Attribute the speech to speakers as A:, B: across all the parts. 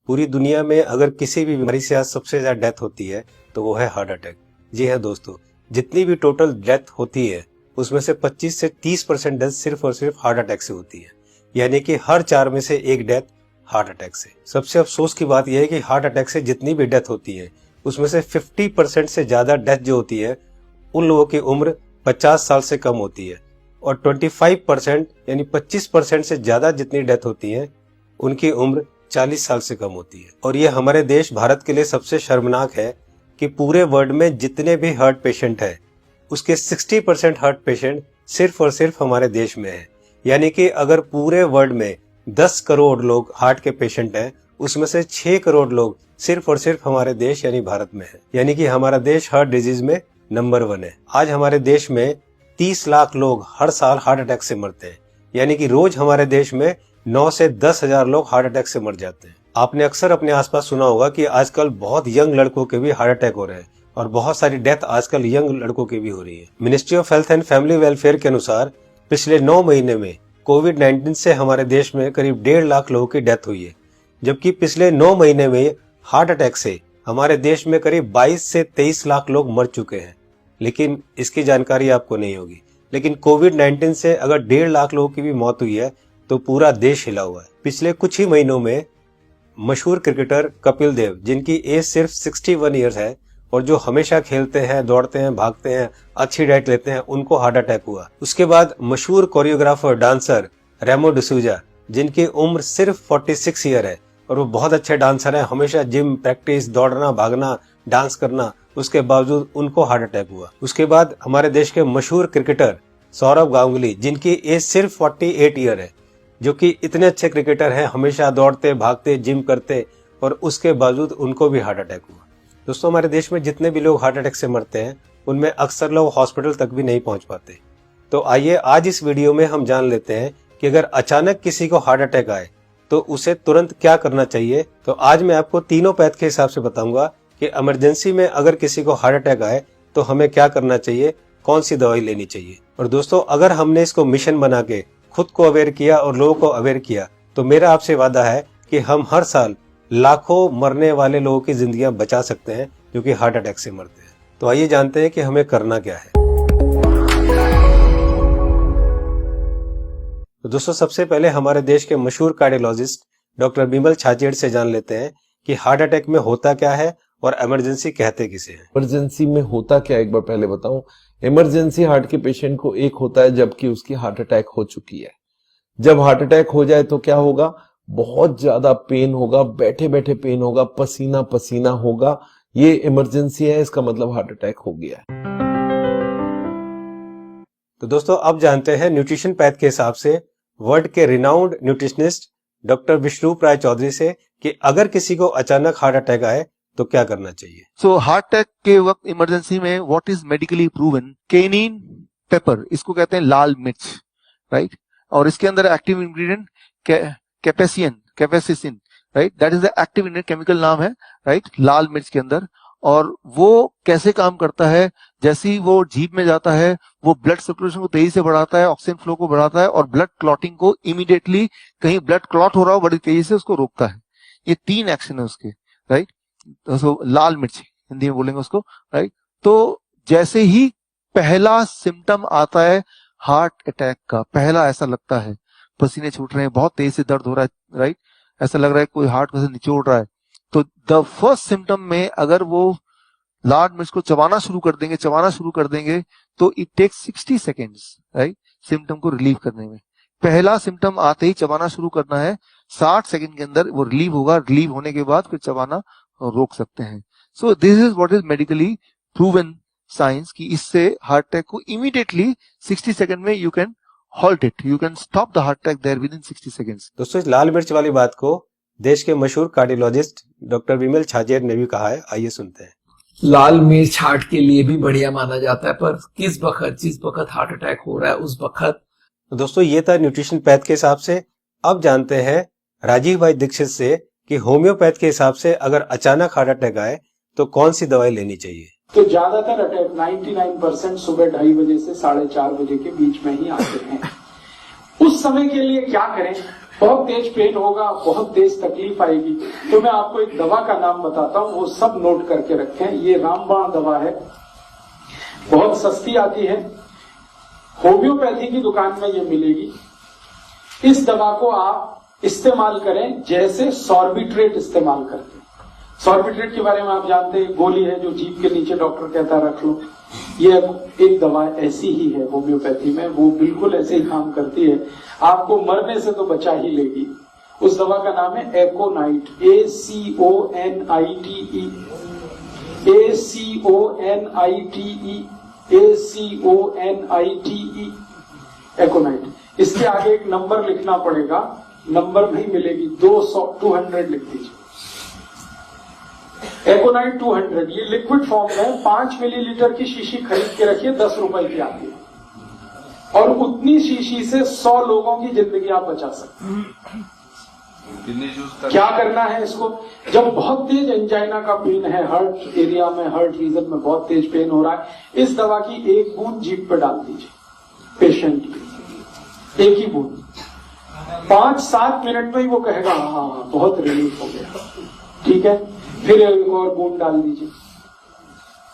A: पूरी दुनिया में अगर किसी भी बीमारी से आज सबसे ज्यादा डेथ होती है तो वो है हार्ट अटैक। जी हाँ दोस्तों, जितनी भी टोटल डेथ होती है उसमें से 25 से 30% डेथ सिर्फ और सिर्फ हार्ट अटैक से होती है, यानी कि हर 4 में से एक डेथ हार्ट अटैक से। सबसे अफसोस की बात यह है कि हार्ट अटैक से जितनी भी डेथ होती है उसमें से 50% से ज्यादा डेथ जो होती है उन लोगों की उम्र 50 साल से कम होती है, और 25% यानी 25% से ज्यादा जितनी डेथ होती है उनकी उम्र 40 साल से कम होती है। और ये हमारे देश भारत के लिए सबसे शर्मनाक है कि पूरे वर्ल्ड में जितने भी हार्ट पेशेंट है उसके 60% हार्ट पेशेंट सिर्फ और सिर्फ हमारे देश में है। यानी कि अगर पूरे वर्ल्ड में 10 करोड़ लोग हार्ट के पेशेंट हैं उसमें से 6 करोड़ लोग सिर्फ और सिर्फ हमारे देश यानी भारत में है। यानी कि हमारा देश हार्ट डिजीज में नंबर 1 है। आज हमारे देश में 30 लाख लोग हर साल हार्ट अटैक से मरते हैं, यानी कि रोज हमारे देश में 9 से 10 हजार लोग हार्ट अटैक से मर जाते हैं। आपने अक्सर अपने आसपास सुना होगा कि आजकल बहुत यंग लड़कों के भी हार्ट अटैक हो रहे हैं और बहुत सारी डेथ आजकल यंग लड़कों की भी हो रही है। Ministry of health and family welfare के अनुसार पिछले 9 महीने में कोविड-19 से हमारे देश में करीब 1.5 लाख लोगों की डेथ हुई है, जबकि पिछले 9 महीने में हार्ट अटैक से हमारे देश में करीब 22 से 23 लाख लोग मर चुके हैं। लेकिन इसकी जानकारी आपको नहीं होगी, लेकिन कोविड-19 से अगर 1.5 लाख लोगों की भी मौत हुई है तो पूरा देश हिला हुआ है। पिछले कुछ ही महीनों में मशहूर क्रिकेटर कपिल देव, जिनकी एज सिर्फ 61 ईयर्स है और जो हमेशा खेलते हैं, दौड़ते हैं, भागते हैं, अच्छी डाइट लेते हैं, उनको हार्ट अटैक हुआ। उसके बाद मशहूर कोरियोग्राफर डांसर रेमो डिसूजा, जिनकी उम्र सिर्फ 46 ईयर है और वो बहुत अच्छे डांसर हैं, हमेशा जिम, प्रैक्टिस, दौड़ना, भागना, डांस करना, उसके बावजूद उनको हार्ट अटैक हुआ। उसके बाद हमारे देश के मशहूर क्रिकेटर सौरव गांगुली, जिनकी एज सिर्फ 48 ईयर है, जो कि इतने अच्छे क्रिकेटर हैं, हमेशा दौड़ते, भागते, जिम करते, और उसके बावजूद उनको भी हार्ट अटैक हुआ। दोस्तों, हमारे देश में जितने भी लोग हार्ट अटैक से मरते हैं उनमें अक्सर लोग हॉस्पिटल तक भी नहीं पहुंच पाते। तो आइए आज इस वीडियो में हम जान लेते हैं कि अगर अचानक किसी को हार्ट अटैक आए तो उसे तुरंत क्या करना चाहिए। तो आज मैं आपको तीनों पैथ के हिसाब से बताऊंगा कि इमरजेंसी में अगर किसी को हार्ट अटैक आए तो हमें क्या करना चाहिए, कौन सी दवाई लेनी चाहिए। और दोस्तों, अगर हमने इसको मिशन बना के खुद को अवेयर किया और लोगों को अवेयर किया तो मेरा आपसे वादा है कि हम हर साल लाखों मरने वाले लोगों की जिंदगियां बचा सकते हैं जो कि हार्ट अटैक से मरते हैं। तो आइए जानते हैं कि हमें करना क्या है। तो दोस्तों, सबसे पहले हमारे देश के मशहूर कार्डियोलॉजिस्ट डॉक्टर बिमल छाजेड़ से जान लेते हैं कि हार्ट अटैक में होता क्या है और इमरजेंसी कहते किसे हैं।
B: इमरजेंसी में होता क्या, एक बार पहले बताऊं। इमरजेंसी हार्ट के पेशेंट को एक होता है जबकि उसकी हार्ट अटैक हो चुकी है। जब हार्ट अटैक हो जाए तो क्या होगा, बहुत ज्यादा पेन होगा, बैठे बैठे पेन होगा, पसीना पसीना होगा, ये इमरजेंसी है, इसका मतलब हार्ट अटैक हो गया है।
A: तो दोस्तों, अब जानते हैं न्यूट्रिशन पैथ के हिसाब से वर्ल्ड के रिनाउंड न्यूट्रिशनिस्ट डॉक्टर विश्वरूप राय चौधरी से कि अगर किसी को अचानक हार्ट अटैक आए तो क्या करना चाहिए।
C: सो हार्ट अटैक के वक्त इमरजेंसी में what is medically proven, cayenne pepper, इसको कहते हैं लाल मिर्च, राइट, और इसके अंदर active ingredient capsaicin, right, that is the active ingredient, chemical नाम है, राइट, लाल मिर्च के अंदर। और वो कैसे काम करता है, जैसे ही वो जीभ में जाता है वो ब्लड सर्कुलेशन को तेजी से बढ़ाता है, ऑक्सीजन फ्लो को बढ़ाता है और ब्लड क्लॉटिंग को इमीडिएटली, कहीं ब्लड क्लॉट हो रहा हो बड़ी तेजी से उसको रोकता है। ये 3 एक्शन है उसके, राइट। तो लाल मिर्च हिंदी में बोलेंगे उसको, राइट। तो जैसे ही पहला सिम्टम आता है हार्ट अटैक का, पहला ऐसा लगता है पसीने छूट रहे हैं, बहुत तेज से दर्द हो रहा है, राइट, ऐसा लग रहा है कोई हार्ट में से निचोड़ रहा है, तो द फर्स्ट सिम्टम में अगर वो लाल मिर्च को चबाना शुरू कर देंगे तो it takes 60 seconds, right, symptom को रिलीव करने में। पहला सिम्टम आते ही चबाना शुरू करना है, 60 सेकेंड के अंदर वो रिलीव होगा, रिलीव होने के बाद फिर चबाना रोक सकते हैं। So this is what is medically proven science कि इससे हार्ट अटैक को इमीडिएटली 60 सेकेंड में you can halt it, you can stop the heart attack there within 60 seconds.
A: दोस्तों, इस लाल मिर्च वाली बात को देश के मशहूर कार्डियोलॉजिस्ट डॉक्टर बिमल छाजेड़ ने भी कहा है, आइए सुनते हैं।
D: लाल मिर्च हार्ट के लिए भी बढ़िया माना जाता है, पर जिस वक्त हार्ट अटैक हो रहा है उस वक्त।
A: दोस्तों, ये था न्यूट्रिशन पैथ के हिसाब से। अब जानते हैं राजीव भाई दीक्षित से कि होम्योपैथ के हिसाब से अगर अचानक हार्ट अटैक आए तो कौन सी दवाई लेनी चाहिए।
E: तो ज्यादातर अटैक 99% सुबह 2:30 बजे से 4:30 बजे के बीच में ही आते हैं। उस समय के लिए क्या करें, बहुत तेज पेन होगा, बहुत तेज तकलीफ आएगी। तो मैं आपको एक दवा का नाम बताता हूँ, वो सब नोट करके रखें। ये रामबाण दवा है, बहुत सस्ती आती है, होम्योपैथी की दुकान में ये मिलेगी। इस दवा को आप इस्तेमाल करें जैसे सॉर्बिट्रेट इस्तेमाल करते हैं। सॉर्बिट्रेट के बारे में आप जानते हैं, गोली है जो जीभ के नीचे डॉक्टर कहता है रख लो। ये एक दवा ऐसी ही है होम्योपैथी में, वो बिल्कुल ऐसे ही काम करती है, आपको मरने से तो बचा ही लेगी। उस दवा का नाम है एकोनाइट, ACONITE, ACONITE, एकोनाइट। इसके आगे एक नंबर लिखना पड़ेगा, नंबर नहीं मिलेगी, 200 लिख दीजिए। एकोनाइट 200, ये लिक्विड फॉर्म में 5 मिलीलीटर की शीशी खरीद के रखिए, 10 रुपए की आती है, और उतनी शीशी से 100 लोगों की जिंदगी आप बचा सकते हैं। क्या करना है इसको? जब बहुत तेज एंजाइना का पेन है, हार्ट एरिया में, हार्ट रीजन में बहुत तेज पेन हो रहा है, इस दवा की एक बूंद जीभ पे डाल दीजिए पेशेंट की, एक ही बूंद। 5-7 मिनट में ही वो कहेगा हाँ बहुत रिलीफ हो गया, ठीक है। फिर एक और बूंद डाल दीजिए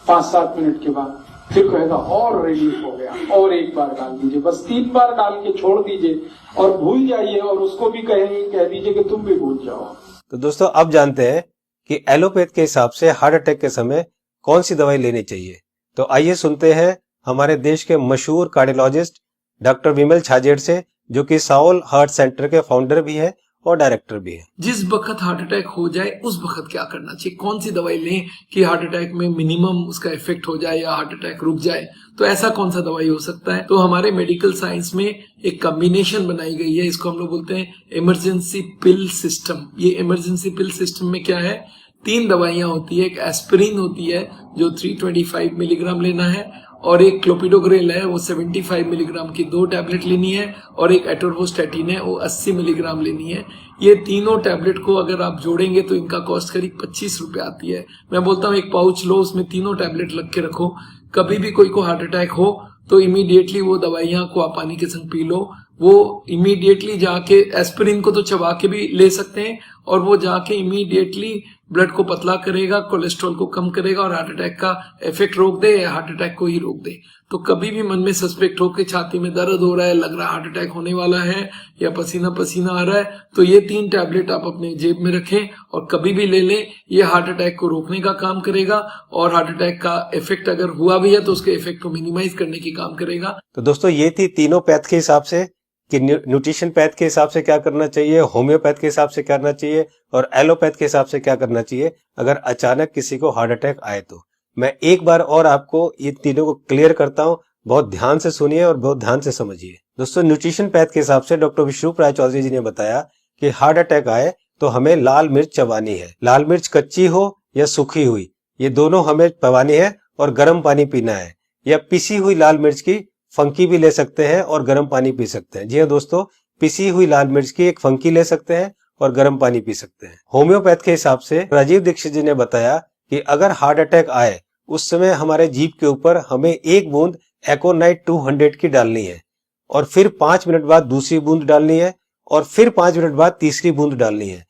E: 5-7 मिनट के बाद, फिर कहेगा और रिलीफ हो गया, और एक बार डाल दीजिए। बस 3 बार डाल के छोड़ दीजिए और भूल जाइए, और उसको भी कह दीजिए कि तुम भी भूल जाओ।
A: तो दोस्तों अब जानते हैं कि एलोपैथ के हिसाब से हार्ट अटैक के समय कौन सी दवाई लेनी चाहिए। तो आइए सुनते हैं हमारे देश के मशहूर कार्डियोलॉजिस्ट डॉक्टर विमल छाजेड़ से, जो कि साउल हार्ट सेंटर के फाउंडर भी है और डायरेक्टर भी है।
D: जिस वक्त हार्ट अटैक हो जाए उस वक्त क्या करना चाहिए, कौन सी दवाई लें कि हार्ट अटैक में मिनिमम उसका इफेक्ट हो जाए या हार्ट अटैक रुक जाए, तो ऐसा कौन सा दवाई हो सकता है। तो हमारे मेडिकल साइंस में एक कॉम्बिनेशन बनाई गई है, इसको हम लोग बोलते हैं इमरजेंसी पिल सिस्टम। ये इमरजेंसी पिल सिस्टम में क्या है, 3 दवाइयां होती है। एक एस्पिरिन होती है जो 325 मिलीग्राम लेना है, और एक क्लोपिडोग्रेल है वो 75 मिलीग्राम की 2 टैबलेट लेनी है, और एक एटोरवोस्टैटिन है वो 80 मिलीग्राम लेनी है। ये तीनों टैबलेट को अगर आप जोड़ेंगे तो इनका कॉस्ट करीब 25 रुपए आती है। मैं बोलता हूँ एक पाउच लो, उसमें तीनों टैबलेट लग के रखो, कभी भी कोई को हार्ट अटैक हो तो इमीडिएटली वो दवाइयां को आप पानी के संग पी लो। वो इमीडिएटली जाके एस्पिरिन को तो चबा के भी ले सकते हैं, और वो जाके इमीडिएटली ब्लड को पतला करेगा, कोलेस्ट्रॉल को कम करेगा, और हार्ट अटैक का इफेक्ट रोक दे या हार्ट अटैक को ही रोक दे। तो कभी भी मन में सस्पेक्ट हो कि छाती में दर्द हो रहा है, लग रहा है हार्ट अटैक होने वाला है, या पसीना पसीना आ रहा है, तो ये 3 टैबलेट आप अपने जेब में रखें और कभी भी ले लें। ये हार्ट अटैक को रोकने का काम करेगा, और हार्ट अटैक का इफेक्ट अगर हुआ भी है तो उसके इफेक्ट को मिनिमाइज करने की काम करेगा।
A: तो दोस्तों ये थी तीनों पैथ के हिसाब से कि न्यूट्रिशन पैथ के हिसाब से क्या करना चाहिए, होम्योपैथ के हिसाब से क्या करना चाहिए, और एलोपैथ के हिसाब से क्या करना चाहिए अगर अचानक किसी को हार्ट अटैक आए तो। मैं एक बार और आपको ये तीनों को क्लियर करता हूं, बहुत ध्यान से सुनिए और बहुत ध्यान से समझिए। दोस्तों न्यूट्रिशन पैथ के हिसाब से डॉक्टर विश्वरूप राय चौधरी जी ने बताया कि हार्ट अटैक आए तो हमें लाल मिर्च चबानी है। लाल मिर्च कच्ची हो या सूखी हुई, ये दोनों हमें चबानी है, और गर्म पानी पीना है। या पिसी हुई लाल मिर्च की फंकी भी ले सकते हैं और गर्म पानी पी सकते हैं। जी हाँ दोस्तों, पिसी हुई लाल मिर्च की एक फंकी ले सकते हैं और गर्म पानी पी सकते हैं। होम्योपैथ के हिसाब से राजीव दीक्षित जी ने बताया कि अगर हार्ट अटैक आए उस समय हमारे जीभ के ऊपर हमें 1 बूंद एकोनाइट 200 की डालनी है, और फिर 5 मिनट बाद दूसरी बूंद डालनी है, और फिर 5 मिनट बाद तीसरी बूंद डालनी है।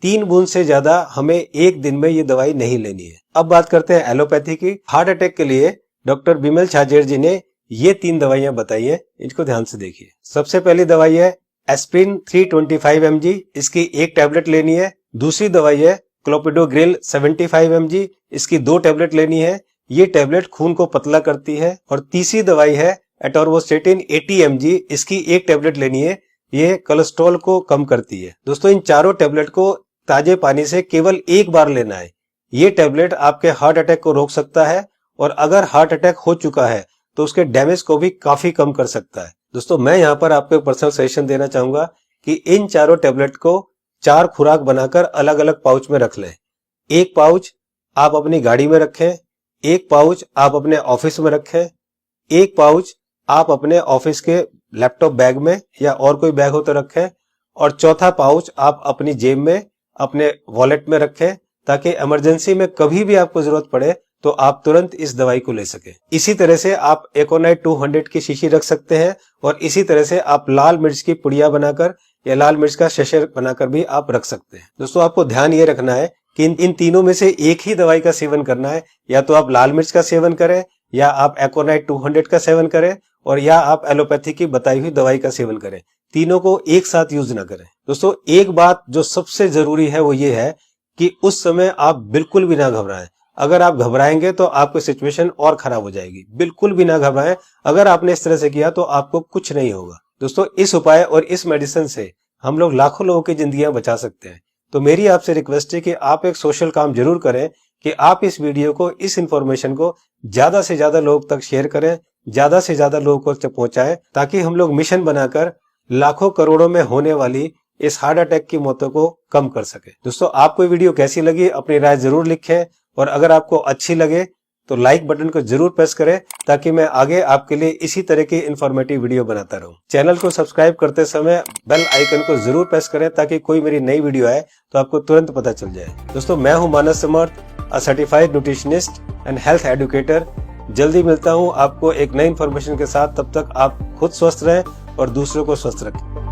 A: 3 बूंद से ज्यादा हमें एक दिन में ये दवाई नहीं लेनी है। अब बात करते हैं एलोपैथी की। हार्ट अटैक के लिए डॉक्टर विमल छाजेड़ जी ने ये 3 दवाइयां बताई है, इनको ध्यान से देखिए। सबसे पहली दवाई है एस्पिरिन 325 mg, इसकी 1 टैबलेट लेनी है। दूसरी दवाई है क्लोपिडोग्रेल 75 mg, इसकी 2 टैबलेट लेनी है। ये टैबलेट खून को पतला करती है। और तीसरी दवाई है एटोरवोस्टैटिन 80 mg, इसकी 1 टैबलेट लेनी है। ये कोलेस्ट्रॉल को कम करती है। दोस्तों इन चारों टैबलेट को ताजे पानी से केवल 1 बार लेना है। ये टैबलेट आपके हार्ट अटैक को रोक सकता है, और अगर हार्ट अटैक हो चुका है तो उसके डैमेज को भी काफी कम कर सकता है। दोस्तों मैं यहाँ पर आपको एक पर्सनल सजेशन देना चाहूंगा कि इन चारों टैबलेट को 4 खुराक बनाकर अलग अलग पाउच में रख लें। 1 पाउच आप अपनी गाड़ी में रखें, 1 पाउच आप अपने ऑफिस में रखें, 1 पाउच आप अपने ऑफिस के लैपटॉप बैग में या और कोई बैग हो तो रखें, और चौथा पाउच आप अपनी जेब में अपने वॉलेट में रखें, ताकि इमरजेंसी में कभी भी आपको जरूरत पड़े तो आप तुरंत इस दवाई को ले सके। इसी तरह से आप एकोनाइट 200 की शीशी रख सकते हैं, और इसी तरह से आप लाल मिर्च की पुड़िया बनाकर या लाल मिर्च का शशे बनाकर भी आप रख सकते हैं। दोस्तों आपको ध्यान ये रखना है कि इन तीनों में से एक ही दवाई का सेवन करना है। या तो आप लाल मिर्च का सेवन करें, या आप एकोनाइट 200 का सेवन करें, और या आप एलोपैथी की बताई हुई दवाई का सेवन करें। तीनों को एक साथ यूज ना करें। दोस्तों एक बात जो सबसे जरूरी है वो ये है कि उस समय आप बिल्कुल भी ना घबराएं। अगर आप घबराएंगे तो आपकी सिचुएशन और खराब हो जाएगी। बिल्कुल भी ना घबराएं। अगर आपने इस तरह से किया तो आपको कुछ नहीं होगा। दोस्तों इस उपाय और इस मेडिसिन से हम लोग लाखों लोगों की जिंदगियां बचा सकते हैं। तो मेरी आपसे रिक्वेस्ट है कि आप एक सोशल काम जरूर करें कि आप इस वीडियो को, इस इंफॉर्मेशन को ज्यादा से ज्यादा लोग तक शेयर करें, ज्यादा से ज्यादा लोगों को पहुंचाएं, ताकि हम लोग मिशन बनाकर लाखों करोड़ों में होने वाली इस हार्ट अटैक की मौतों को कम कर सके। दोस्तों आपको ये वीडियो कैसी लगी अपनी राय जरूर लिखें, और अगर आपको अच्छी लगे तो लाइक बटन को जरूर प्रेस करें, ताकि मैं आगे आपके लिए इसी तरह की इंफॉर्मेटिव वीडियो बनाता रहूं। चैनल को सब्सक्राइब करते समय बेल आइकन को जरूर प्रेस करें, ताकि कोई मेरी नई वीडियो आए तो आपको तुरंत पता चल जाए। दोस्तों मैं हूं Manas Samarth, a certified nutritionist and health educator. जल्दी मिलता हूं आपको एक नई इंफॉर्मेशन के साथ। तब तक आप खुद स्वस्थ रहें और दूसरों को स्वस्थ रखें।